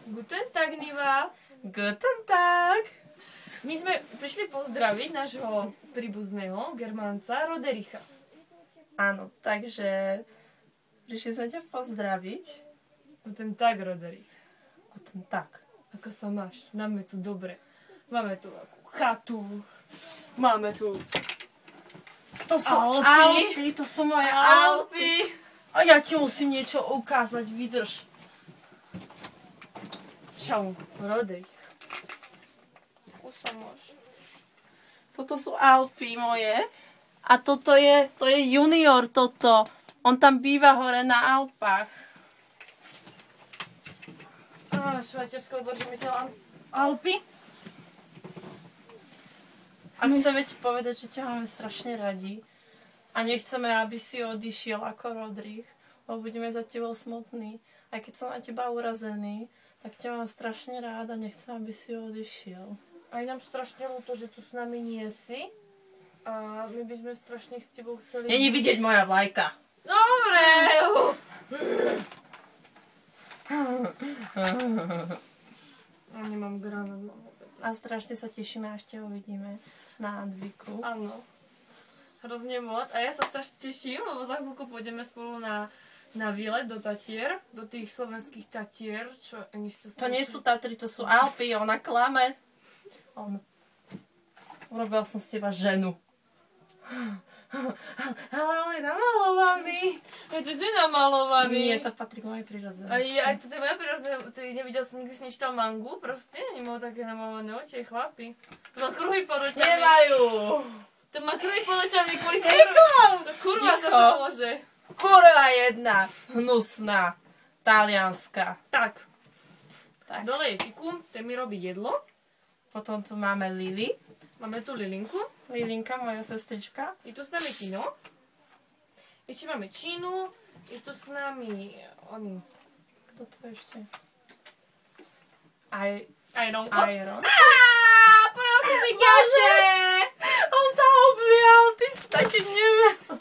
Guten Tag, Niva. Guten Tag. My sme prišli pozdraviť nášho príbuzného Germánca Rodericha. Áno, takže prišli sme ťa pozdraviť. Guten Tag, Roderich. Guten Tag. Ako sa máš? Máme tu dobre. Máme tu akú chatu. Máme tu... To sú Alpy. Alpy, to sú moje Alpy. Alpy. A ja ti musím niečo ukázať, vydrž. Čau, Roderich. Ako sa máš? Toto sú Alpy moje. A to je junior toto. On tam býva hore na Alpách. Švajčiarsko odložiteľ Alpy. A chceme ti povedať, že ťa máme strašne radi. A nechceme, aby si odišiel ako Rodrich, lebo budeme za tebou smutní. Aj keď som na teba urazený, tak ťa mám strašne rád a nechcem, aby si odišiel. Aj nám strašne ľúto, že tu s nami nie si. A my by sme strašne s tebou chceli... Není vidieť moja vlajka. Dobre! Ja nemám granát. A strašne sa tešíme, až ťa uvidíme na Andviku. Áno. Hrozne moc. A ja sa strašne teším, lebo za chvíľku pôjdeme spolu na výlet do Tatier, do tých slovenských Tatier, čo ani si to strašne... To nie sú Tatry, to sú Alpy, ona klame. Urobil som z teba ženu. Ale on je namalovaný. Aj to je namalovaný. Nie, to patrí k mojej prírodzenosti. Aj to je moja prírodzenosť. Ty nevidel som, nikdy si nečítal mangu, proste? Nemal také namalované oči, chlapi. To má kruhy pod očami. Nemajú. To má kruhy pod očami, kvôli Ticho. to kurva sa pomôže. Kurva jedna, hnusná, talianska. Tak. Tak. Dole je Tiku, ten mi robí jedlo. Potom tu máme Lili. Máme tu Lilinku. Lilinka, moja sestrička. Je tu s nami Tino. Ešte máme Čínu. Je tu s nami oni. Kto to ešte? Ironko. Iron. Povedal som si gaže! On sa objal, ty si taký nevel.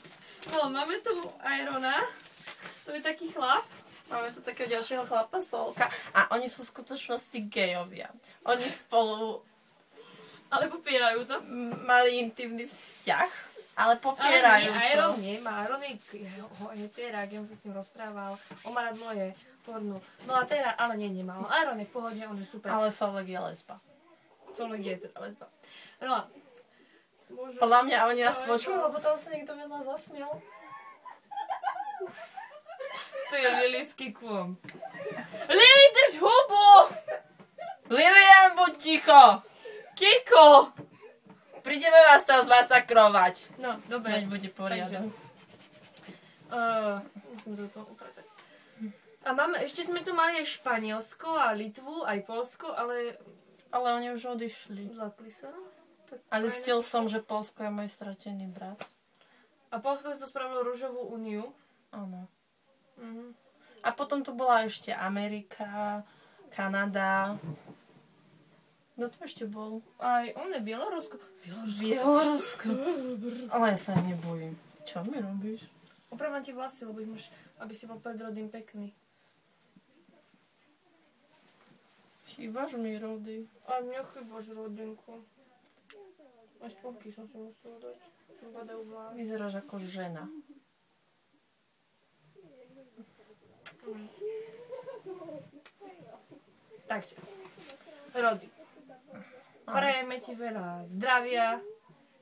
No, máme tu Irona. To je taký chlap. Máme tu takého ďalšieho chlapa, Solka. A oni sú v skutočnosti gejovia. Oni spolu Ale popierajú to. mali intimný vzťah, ale popierajú to. Iron nemá. Iron je hetérák, ja som sa s ním rozprával. On má rád moje porno. No a teraz, ale nemal. Iron je v pohode, on je super. Ale Solek je lesba. Solek je teda lesba. No a... Podľa mňa oni nás počujú, lebo tam sa niekto vedľa zasmiel. To je Lilický kôm. Lili, drž hubu! Lilian, buď ticho! Kiko! Prídeme vás tam zmasakrovať. No, dobre. Hneď bude poriadok. Musím to upratať. A ešte sme tu mali aj Španielsko a Litvu, aj Poľsko, ale... Ale oni už odišli. Zlatli sa. Tak A zistil som, že Poľsko je môj stratený brat. A Poľsko si to spravilo Ružovú úniu. Áno. Mhm. A potom tu bola ešte Amerika, Kanada. Kto tu ešte bol? Aj on je Bielorusko. Bielorusko. Ale ja sa nebojím. Čo mi robíš? Opravám ti vlasy, lebo ich máš, aby si bol pred rodým pekný. Chýbaš mi, Rody. A mňa chýbaš, rodinku. Aj sponky som si musela dať. Badajú vlády. Vyzeráš ako žena. Takže, Rody. Prajeme ti veľa zdravia,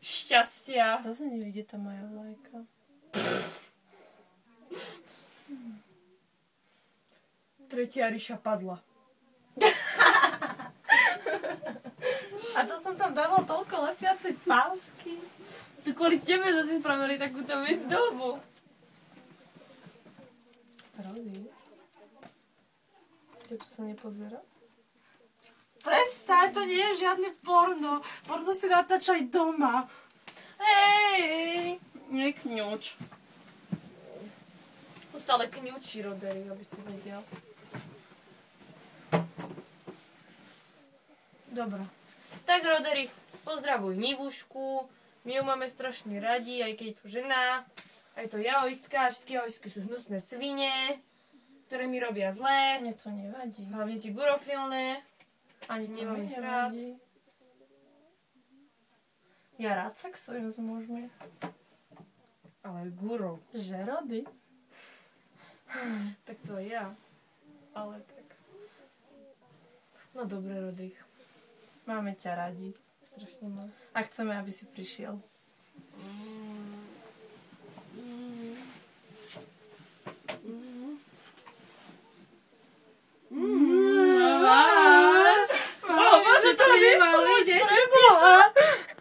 šťastia. Zase nevidie tá moja vlajka. Tretia ríša padla. A to som tam dával toľko lepiacej pásky. To kvôli tebe zase spravili takúto výzdobu. Rody. Ste, čo sa nepozerá? Prestaň, to nie je žiadne porno. Porno si natáčaj doma. Hej! Nekňuč. Stále kňučí, Roderi, aby si vedel. Dobre. Tak, Roderi, pozdravuj Nivušku. My ju máme strašne radi, aj keď je to žena. Aj to jaoistka, všetky jaoistky sú hnusné svine. To ktoré mi robia zlé, Mne to nevadí. hlavne tie gurofilné. Ani to Nemám mi ich rád. nevadí. Ja rád sexujem s mužmi. Ale guro. Že rody? Tak to aj ja. Ale tak. No dobre, Rodrik. Máme ťa radi. Strašne moc. A chceme, aby si prišiel. Mm.